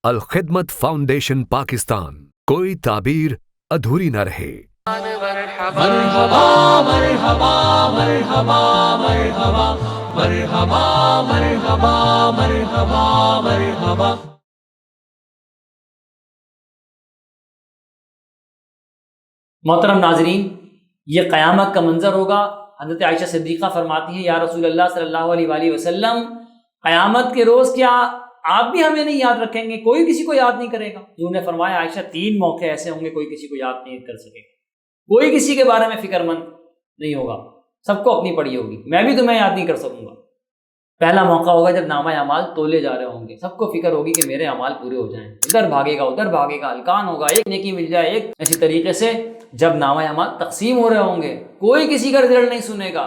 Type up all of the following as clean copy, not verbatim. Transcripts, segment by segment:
Al-Khidmat foundation Pakistan, کوئی تعبیر ادھوری نہ رہے۔ مرحبا مرحبا مرحبا مرحبا مرحبا مرحبا مرحبا مرحبا۔ محترم ناظرین، یہ قیامت کا منظر ہوگا۔ حضرت عائشہ صدیقہ فرماتی ہیں، یا رسول اللہ صلی اللہ علیہ وآلہ وسلم، قیامت کے روز کیا آپ بھی ہمیں نہیں یاد رکھیں گے؟ کوئی کسی کو یاد نہیں کرے گا؟ حضور نے فرمایا، عائشہ 3 موقع ایسے ہوں گے کوئی کسی کو یاد نہیں کر سکے گا، کوئی کسی کے بارے میں فکر مند نہیں ہوگا، سب کو اپنی پڑی ہوگی، میں بھی تمہیں یاد نہیں کر سکوں گا۔ پہلا موقع ہوگا جب نامہ اعمال تولے جا رہے ہوں گے، سب کو فکر ہوگی کہ میرے اعمال پورے ہو جائیں، ادھر بھاگے گا ادھر بھاگے گا، ہلکان ہوگا، ایک نیکی مل جائے ایک۔ اسی طریقے سے جب نامہ اعمال تقسیم ہو رہے ہوں گے، کوئی کسی کا رزلٹ نہیں سنے گا،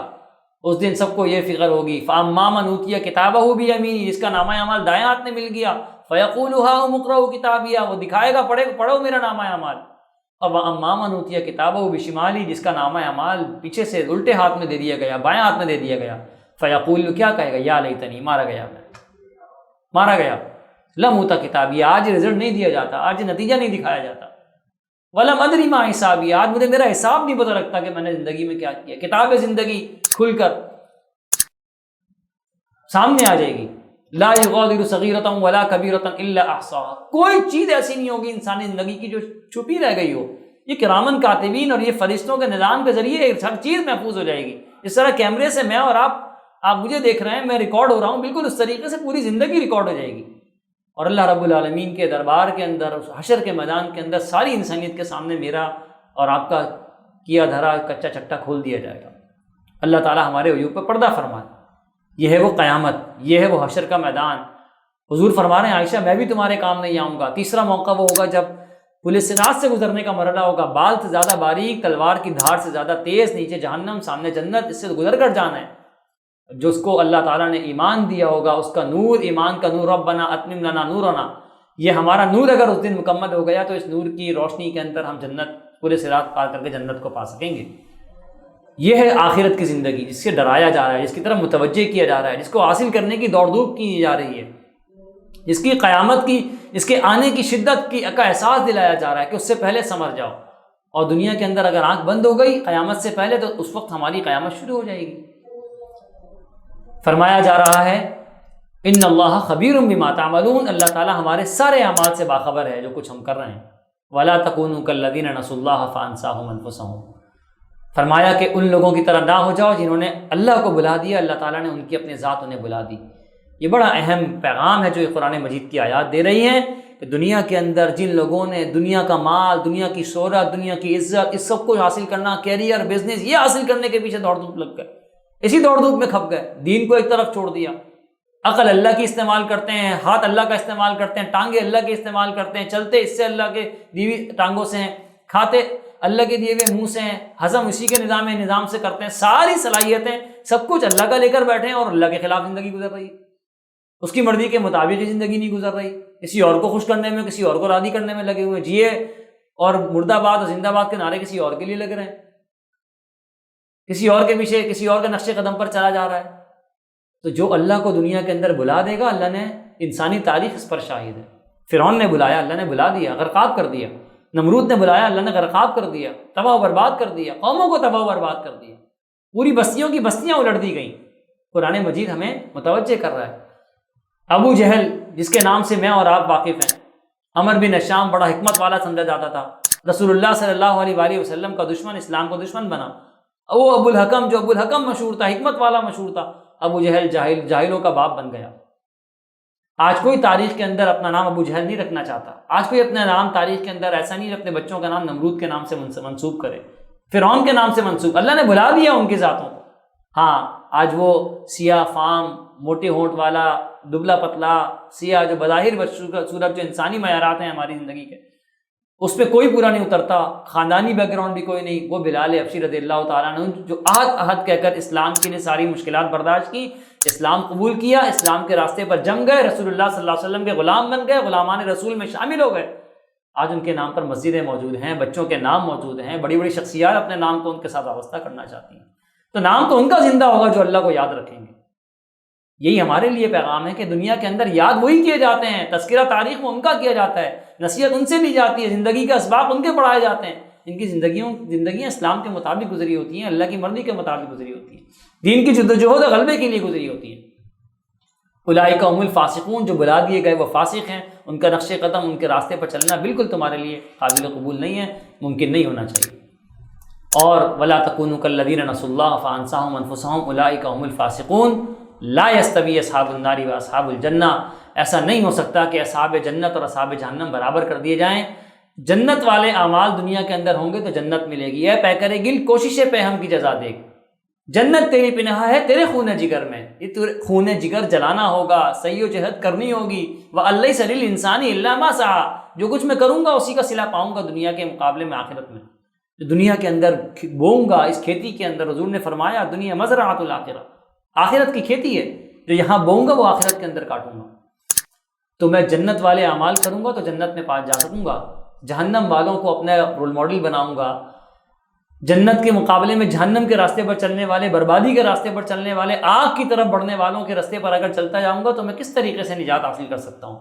اس دن سب کو یہ فکر ہوگی، فَأَمَّا مَنْ أُوتِيَ كِتَابَهُ بِيَمِينِهِ، جس کا نامہ اعمال دائیں ہاتھ میں مل گیا، فَيَقُولُ هَاؤُمُ اقْرَءُوا كِتَابِيَهْ، وہ دکھائے گا پڑھو میرا نامہ اعمال۔ اور وَأَمَّا مَنْ أُوتِيَ كِتَابَهُ بِشِمَالِهِ، جس کا نامہ اعمال پیچھے سے الٹے ہاتھ میں دے دیا گیا، بائیں ہاتھ میں دے دیا گیا، فَيَقُولُ، کیا کہے گا، یا لیتنی، مارا گیا لم اوتا کتابی، آج رزلٹ نہیں دیا جاتا، آج نتیجہ نہیں دکھایا جاتا، ولم ادری ما حسابی، آج مجھے میرا حساب نہیں پتہ لگتا کہ میں نے زندگی میں کیا کیا۔ کتاب زندگی کھل کر سامنے آ جائے گی، لا یغادر صغیرۃ ولا کبیرۃ الا احصاها، کوئی چیز ایسی نہیں ہوگی انسانی زندگی کی جو چھپی رہ گئی ہو۔ یہ کرامن کاتبین اور یہ فرشتوں کے نظام کے ذریعے ہر چیز محفوظ ہو جائے گی۔ اس طرح کیمرے سے میں اور آپ مجھے دیکھ رہے ہیں، میں ریکارڈ ہو رہا ہوں، بالکل اس طریقے سے پوری زندگی ریکارڈ ہو جائے گی، اور اللہ رب العالمین کے دربار کے اندر، اس حشر کے میدان کے اندر ساری انسانیت کے سامنے میرا اور آپ کا کیا دھرا کچا چٹا کھول دیا جائے گا۔ اللہ تعالی ہمارے عیوب پہ پردہ فرمائے۔ یہ ہے وہ قیامت، یہ ہے وہ حشر کا میدان۔ حضور فرما رہے ہیں، عائشہ میں بھی تمہارے کام نہیں آؤں گا۔ تیسرا موقع وہ ہوگا جب پولیس صراط سے گزرنے کا مرحلہ ہوگا، بال سے زیادہ باریک، تلوار کی دھار سے زیادہ تیز، نیچے جہنم سامنے جنت، اس سے گزر کر جانا ہے۔ جو اس کو اللہ تعالیٰ نے ایمان دیا ہوگا، اس کا نور، ایمان کا نور، ربنا اتمم لنا نورنا، یہ ہمارا نور اگر اس دن مکمل ہو گیا تو اس نور کی روشنی کے اندر ہم جنت، پورے صراط پار کر کے جنت کو پا سکیں گے۔ یہ ہے آخرت کی زندگی، جس سے ڈرایا جا رہا ہے، جس کی طرف متوجہ کیا جا رہا ہے، جس کو حاصل کرنے کی دوڑ دھوپ کی جا رہی ہے، جس کی قیامت کی، اس کے آنے کی شدت کی کا احساس دلایا جا رہا ہے کہ اس سے پہلے سمجھ جاؤ۔ اور دنیا کے اندر اگر آنکھ بند ہو گئی قیامت سے پہلے تو اس وقت ہماری قیامت شروع ہو جائے گی۔ فرمایا جا رہا ہے، ان اللہ خبیر بما تعملون، اللہ تعالیٰ ہمارے سارے اعمال سے باخبر ہے جو کچھ ہم کر رہے ہیں۔ ولا تکونوا کالذین نسوا اللہ فانساہم انفسہم، فرمایا کہ ان لوگوں کی طرح نہ ہو جاؤ جنہوں نے اللہ کو بلا دیا، اللہ تعالیٰ نے ان کی اپنے ذات انہیں بلا دی۔ یہ بڑا اہم پیغام ہے جو یہ قرآن مجید کی آیات دے رہی ہیں کہ دنیا کے اندر جن لوگوں نے دنیا کا مال، دنیا کی شہرت، دنیا کی عزت، اس سب کو حاصل کرنا، کیریئر، بزنس، یہ حاصل کرنے کے پیچھے دوڑ دھوپ لگ گئے، اسی دوڑ دھوپ میں کھپ گئے، دین کو ایک طرف چھوڑ دیا۔ عقل اللہ کی استعمال کرتے ہیں، ہاتھ اللہ کا استعمال کرتے ہیں، ٹانگیں اللہ کے استعمال کرتے ہیں، چلتے اس سے اللہ کے دیوی ٹانگوں سے ہیں، کھاتے اللہ کے دیے ہوئے منہ سے ہیں، ہضم اسی کے نظام سے کرتے ہیں، ساری صلاحیتیں سب کچھ اللہ کا لے کر بیٹھے ہیں اور اللہ کے خلاف زندگی گزر رہی ہے، اس کی مرضی کے مطابق ہی زندگی نہیں گزر رہی، کسی اور کو خوش کرنے میں، کسی اور کو راضی کرنے میں لگے ہوئے، جیے اور مردہ آباد اور زندہ آباد کے نعرے کسی اور کے لیے لگ رہے ہیں، کسی اور کے پیچھے، کسی اور کے نقش قدم پر چلا جا رہا ہے۔ تو جو اللہ کو دنیا کے اندر بلا دے گا، اللہ نے، انسانی تاریخ اس پر شاہد ہے، فرعون نے بلایا، اللہ نے بلا دیا، غرقاب کر دیا، نمرود نے بلایا، اللہ نے غرقاب کر دیا، تباہ و برباد کر دیا، قوموں کو تباہ و برباد کر دیا، پوری بستیوں کی بستیاں الٹ دی گئیں۔ قرآن مجید ہمیں متوجہ کر رہا ہے۔ ابو جہل، جس کے نام سے میں اور آپ واقف ہیں، عمر بن ہشام بڑا حکمت والا سمجھا جاتا تھا، رسول اللہ صلی اللہ علیہ وآلہ وسلم کا دشمن، اسلام کا دشمن بنا۔ وہ ابو الحکم، جو ابو الحکم مشہور تھا، حکمت والا مشہور تھا، ابو جہل جاہلوں کا باپ بن گیا۔ آج کوئی تاریخ کے اندر اپنا نام ابو جہل نہیں رکھنا چاہتا، آج کوئی اپنا نام تاریخ کے اندر ایسا نہیں اپنے بچوں کا نام نمرود کے نام سے منسوب کرے، فرعون کے نام سے منسوب، اللہ نے بلا دیا ان کی ذاتوں کو۔ ہاں، آج وہ سیاہ فام، موٹے ہونٹ والا، دبلا پتلا، سیاہ، جو بظاہر صورت جو انسانی معیارات ہیں ہماری زندگی کے، اس پہ کوئی پورا نہیں اترتا، خاندانی بیک گراؤنڈ بھی کوئی نہیں، وہ بلال حبشی رضی اللہ تعالیٰ عنہ، جو عہد کہہ کر اسلام کی نے ساری مشکلات برداشت کی، اسلام قبول کیا، اسلام کے راستے پر جم گئے، رسول اللہ صلی اللہ علیہ وسلم کے غلام بن گئے، غلامان رسول میں شامل ہو گئے۔ آج ان کے نام پر مسجدیں موجود ہیں، بچوں کے نام موجود ہیں، بڑی بڑی شخصیات اپنے نام کو ان کے ساتھ وابستہ کرنا چاہتی ہیں۔ تو نام تو ان کا زندہ ہوگا جو اللہ کو یاد رکھیں گے۔ یہی ہمارے لیے پیغام ہے کہ دنیا کے اندر یاد وہی کیے جاتے ہیں، تذکرہ تاریخ میں ان کا کیا جاتا ہے، نصیحت ان سے لی جاتی ہے، زندگی کے اسباق ان کے پڑھائے جاتے ہیں، ان کی زندگیاں اسلام کے مطابق گزری ہوتی ہیں، اللہ کی مرضی کے مطابق گزری ہوتی ہیں، دین کی جدوجہد و غلبے کے لیے گزری ہوتی ہیں۔ اولئک هم الفاسقون، جو بلا دیے گئے وہ فاسق ہیں، ان کا نقش قدم، ان کے راستے پر چلنا بالکل تمہارے لیے قابل قبول نہیں ہے، ممکن نہیں ہونا چاہیے۔ اور ولا تکونوا کالذین نسوا اللہ فانساهم انفسهم اولئک هم الفاسقون لا یستوی اصحاب النار و اصحاب الجنہ، ایسا نہیں ہو سکتا کہ اصحاب جنت اور اصحاب جہنم برابر کر دیے جائیں۔ جنت والے اعمال دنیا کے اندر ہوں گے تو جنت ملے گی، اے پیکر گل کوشش پہ ہم کی جزا دے گی، جنت تیری پناہ ہے تیرے خون جگر میں، یہ تو خون جگر جلانا ہوگا، سعی و جہد کرنی ہوگی، وَأَلَّيْسَ لِلْإِنسَانِ إِلَّا مَا سَعَىٰ، جو کچھ میں کروں گا اسی کا صلہ پاؤں گا دنیا کے مقابلے میں آخرت میں۔ جو دنیا کے اندر بوؤں گا، اس کھیتی کے اندر حضور نے فرمایا دنیا مزرعۃ الآخرہ، آخرت کی کھیتی ہے، جو یہاں بوؤں گا وہ آخرت کے اندر کاٹوں گا۔ تو میں جنت والے اعمال کروں گا تو جنت میں پاس جا سکوں گا، جہنم والوں کو اپنا رول ماڈل بناؤں گا، جنت کے مقابلے میں جہنم کے راستے پر چلنے والے، بربادی کے راستے پر چلنے والے، آگ کی طرف بڑھنے والوں کے راستے پر اگر چلتا جاؤں گا تو میں کس طریقے سے نجات حاصل کر سکتا ہوں۔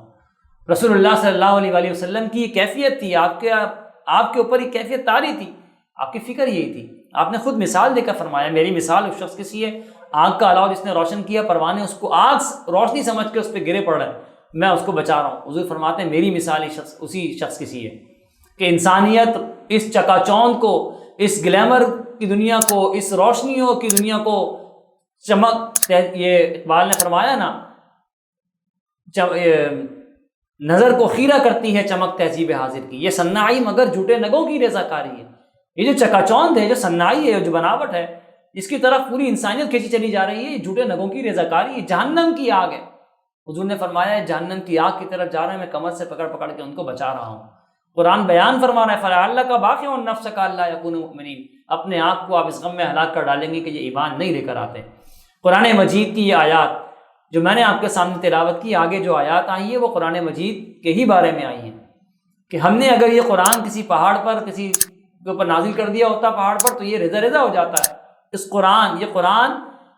رسول اللہ صلی اللہ علیہ وآلہ وسلم کی یہ کیفیت تھی، آپ کے اوپر یہ کیفیت طاری تھی، آپ کی فکر یہی تھی۔ آپ نے خود مثال دے کر فرمایا میری مثال اس شخص کسی ہے، آگ کا علاوہ جس نے روشن کیا پروانے، اس کو آگ روشنی سمجھ کے اس پہ گرے پڑ رہا ہے، میں اس کو بچا رہا ہوں۔ حضور فرماتے ہیں میری مثال اسی شخص کسی ہے کہ انسانیت اس چکا چوند کو، اس گلیمر کی دنیا کو، اس روشنیوں کی دنیا کو چمک، یہ اقبال نے فرمایا نا، نظر کو خیرہ کرتی ہے چمک تہذیب حاضر کی، یہ صناعی مگر جھوٹے نگوں کی رضا کاری ہے۔ یہ جو چکا چوند ہے، جو صناعی ہے، جو بناوٹ ہے، اس کی طرف پوری انسانیت کھینچی چلی جا رہی ہے، یہ جھوٹے نگوں کی رضا کاری ہے، جہنم کی آگ ہے۔ حضور نے فرمایا ہے جہنم کی آگ کی طرف جا رہے ہیں، میں کمر سے پکڑ پکڑ کے ان کو بچا رہا ہوں۔ قرآن بیان فرما رہا ہے فَلَعَلَّكَ بَاخِعٌ نَفْسَكَ أَلَّا يَكُونُوا مُؤْمِنِينَ، اپنے آپ کو آپ اس غم میں ہلاک کر ڈالیں گے کہ یہ ایمان نہیں لے کر آتے۔ قرآن مجید کی یہ آیات جو میں نے آپ کے سامنے تلاوت کی، آگے جو آیات آئی ہیں وہ قرآن مجید کے ہی بارے میں آئی ہیں کہ ہم نے اگر یہ قرآن کسی پہاڑ پر کسی کے اوپر نازل کر دیا ہوتا پہاڑ پر تو یہ رضا رضا ہو جاتا ہے۔ یہ قرآن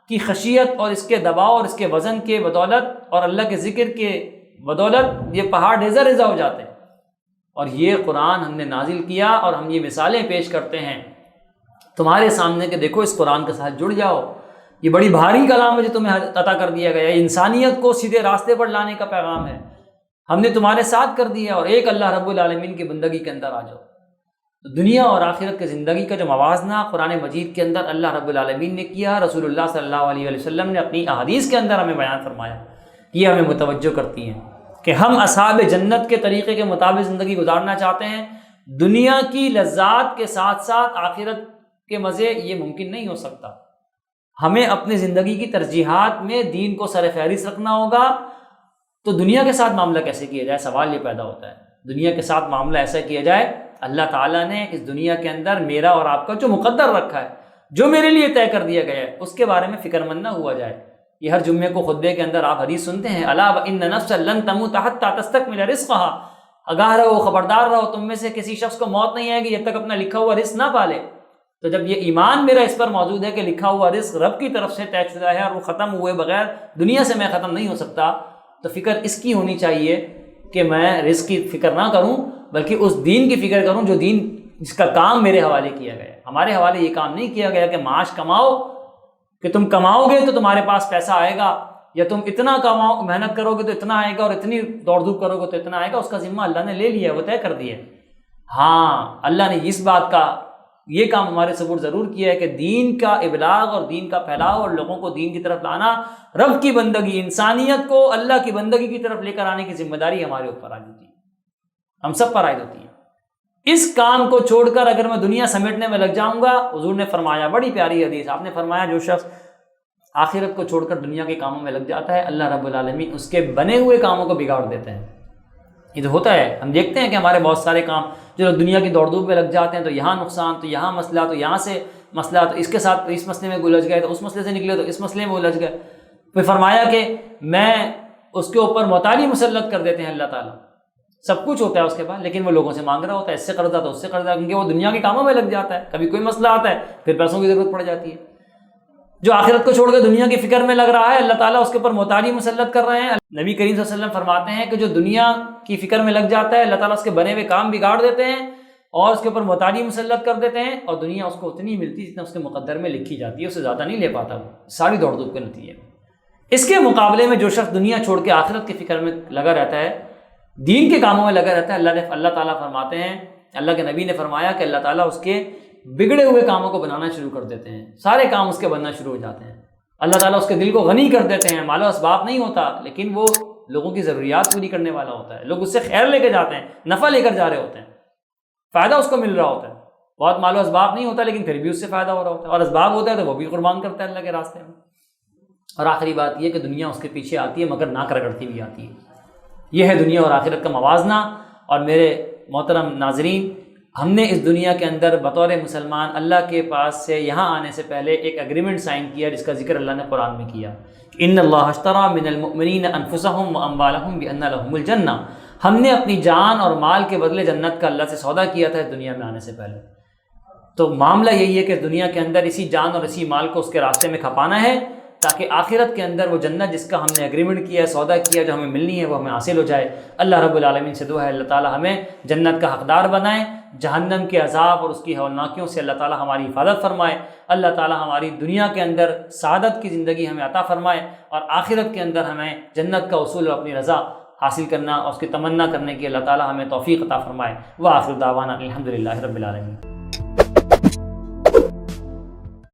کی خشیت اور اس کے دباؤ اور اس کے وزن کے بدولت اور اللہ کے ذکر کے بدولت یہ پہاڑ رضا رضا ہو جاتے ہیں۔ اور یہ قرآن ہم نے نازل کیا اور ہم یہ مثالیں پیش کرتے ہیں تمہارے سامنے کہ دیکھو اس قرآن کے ساتھ جڑ جاؤ، یہ بڑی بھاری کلام ہے جو تمہیں عطا کر دیا گیا ہے، انسانیت کو سیدھے راستے پر لانے کا پیغام ہے، ہم نے تمہارے ساتھ کر دیا، اور ایک اللہ رب العالمین کی بندگی کے اندر آ جاؤ۔ دنیا اور آخرت کے زندگی کا جو موازنہ قرآن مجید کے اندر اللہ رب العالمین نے کیا، رسول اللہ صلی اللہ علیہ وسلم نے اپنی احادیث کے اندر ہمیں بیان فرمایا، یہ ہمیں متوجہ کرتی ہیں کہ ہم اصحاب جنت کے طریقے کے مطابق زندگی گزارنا چاہتے ہیں، دنیا کی لذات کے ساتھ ساتھ آخرت کے مزے، یہ ممکن نہیں ہو سکتا۔ ہمیں اپنی زندگی کی ترجیحات میں دین کو سر فہرست رکھنا ہوگا، تو دنیا کے ساتھ معاملہ کیسے کیا جائے؟ سوال یہ پیدا ہوتا ہے، دنیا کے ساتھ معاملہ ایسا کیا جائے، اللہ تعالیٰ نے اس دنیا کے اندر میرا اور آپ کا جو مقدر رکھا ہے، جو میرے لیے طے کر دیا گیا ہے، اس کے بارے میں فکر مند نہ ہوا جائے۔ یہ ہر جمعے کو خطبے کے اندر آپ حدیث سنتے ہیں، الا وان نفسا لن تموت حتى تستكمل رزقها، آگاہ رہو، خبردار رہو، تم میں سے کسی شخص کو موت نہیں آئے گی جب تک اپنا لکھا ہوا رزق نہ پالے۔ تو جب یہ ایمان میرا اس پر موجود ہے کہ لکھا ہوا رزق رب کی طرف سے طے شدہ ہے اور وہ ختم ہوئے بغیر دنیا سے میں ختم نہیں ہو سکتا، تو فکر اس کی ہونی چاہیے کہ میں رزق کی فکر نہ کروں بلکہ اس دین کی فکر کروں جو دین جس کا کام میرے حوالے کیا گیا ہے۔ ہمارے حوالے یہ کام نہیں کیا گیا کہ معاش کماؤ، کہ تم کماؤ گے تو تمہارے پاس پیسہ آئے گا، یا تم اتنا کماؤ محنت کرو گے تو اتنا آئے گا، اور اتنی دوڑ دھوپ کرو گے تو اتنا آئے گا۔ اس کا ذمہ اللہ نے لے لیا ہے، وہ طے کر دیا ہے۔ ہاں، اللہ نے اس بات کا یہ کام ہمارے سپرد ضرور کیا ہے کہ دین کا ابلاغ اور دین کا پھیلاؤ اور لوگوں کو دین کی طرف لانا، رب کی بندگی، انسانیت کو اللہ کی بندگی کی طرف لے کر آنے کی ذمہ داری ہمارے اوپر عائد ہوتی ہے، ہم سب پر عائد ہوتی ہے۔ اس کام کو چھوڑ کر اگر میں دنیا سمیٹنے میں لگ جاؤں گا، حضور نے فرمایا، بڑی پیاری حدیث آپ نے فرمایا، جو شخص آخرت کو چھوڑ کر دنیا کے کاموں میں لگ جاتا ہے، اللہ رب العالمین اس کے بنے ہوئے کاموں کو بگاڑ دیتے ہیں۔ یہ تو ہوتا ہے، ہم دیکھتے ہیں کہ ہمارے بہت سارے کام جو لوگ دنیا کی دوڑ دھوپ میں لگ جاتے ہیں، تو یہاں نقصان، تو یہاں مسئلہ، تو یہاں سے مسئلہ، تو اس کے ساتھ اس مسئلے میں الجھ گئے، تو اس مسئلے سے نکلے تو اس مسئلے میں الجھ گئے۔ پھر فرمایا کہ میں اس کے اوپر محتاجی مسلط کر دیتے ہیں اللہ تعالیٰ، سب کچھ ہوتا ہے اس کے بعد، لیکن وہ لوگوں سے مانگ رہا ہوتا ہے، اس سے قرضہ تو اس سے قرضہ، کیونکہ وہ دنیا کے کاموں میں لگ جاتا ہے، کبھی کوئی مسئلہ آتا ہے پھر پیسوں کی ضرورت پڑ جاتی ہے۔ جو آخرت کو چھوڑ کے دنیا کی فکر میں لگ رہا ہے اللہ تعالیٰ اس کے اوپر محتاجی مسلط کر رہے ہیں۔ نبی کریم صلی اللہ علیہ وسلم فرماتے ہیں کہ جو دنیا کی فکر میں لگ جاتا ہے اللہ تعالیٰ اس کے بنے ہوئے کام بگاڑ دیتے ہیں اور اس کے اوپر محتاجی مسلط کر دیتے ہیں، اور دنیا اس کو اتنی ملتی جتنا اس کے مقدر میں لکھی جاتی ہے، اس سے زیادہ نہیں لے پاتا وہ، ساری دوڑ دھوپ کے نتیجے میں۔ اس کے مقابلے میں جو شخص دنیا چھوڑ کے آخرت کی فکر میں لگا رہتا ہے، دین کے کاموں میں لگا رہتا ہے، اللہ تعالیٰ فرماتے ہیں، اللہ کے نبی نے فرمایا کہ اللہ تعالیٰ اس کے بگڑے ہوئے کاموں کو بنانا شروع کر دیتے ہیں، سارے کام اس کے بننا شروع ہو جاتے ہیں۔ اللہ تعالیٰ اس کے دل کو غنی کر دیتے ہیں، مال و اسباب نہیں ہوتا لیکن وہ لوگوں کی ضروریات پوری کرنے والا ہوتا ہے، لوگ اس سے خیر لے کے جاتے ہیں، نفع لے کر جا رہے ہوتے ہیں، فائدہ اس کو مل رہا ہوتا ہے، بہت مال و اسباب نہیں ہوتا لیکن پھر بھی اس سے فائدہ ہو رہا ہوتا ہے، اور اسباب ہوتا ہے تو وہ بھی قربان کرتا ہے اللہ کے راستے میں۔ اور آخری بات یہ کہ دنیا اس کے پیچھے آتی ہے مگر نہ کرگڑتی بھی آتی ہے۔ یہ ہے دنیا اور آخرت کا موازنہ۔ اور میرے محترم ناظرین، ہم نے اس دنیا کے اندر بطور مسلمان اللہ کے پاس سے یہاں آنے سے پہلے ایک ایگریمنٹ سائن کیا جس کا ذکر اللہ نے قرآن میں کیا، ان اللہ اشتری من المؤمنین انفسهم واموالهم بان لهم الجنہ۔ ہم نے اپنی جان اور مال کے بدلے جنت کا اللہ سے سودا کیا تھا اس دنیا میں آنے سے پہلے۔ تو معاملہ یہی ہے کہ اس دنیا کے اندر اسی جان اور اسی مال کو اس کے راستے میں کھپانا ہے تاکہ آخرت کے اندر وہ جنت جس کا ہم نے ایگریمنٹ کیا ہے، سودا کیا، جو ہمیں ملنی ہے وہ ہمیں حاصل ہو جائے۔ اللہ رب العالمین سے دعا ہے اللہ تعالی ہمیں جنت کا حقدار بنائے، جہنم کے عذاب اور اس کی ہولناکیوں سے اللہ تعالی ہماری حفاظت فرمائے، اللہ تعالی ہماری دنیا کے اندر سعادت کی زندگی ہمیں عطا فرمائے، اور آخرت کے اندر ہمیں جنت کا اصول اور اپنی رضا حاصل کرنا اور اس کی تمنا کرنے کی اللہ تعالی ہمیں توفیق عطا فرمائے۔ وآخر دعوانا الحمدللہ رب العالمین۔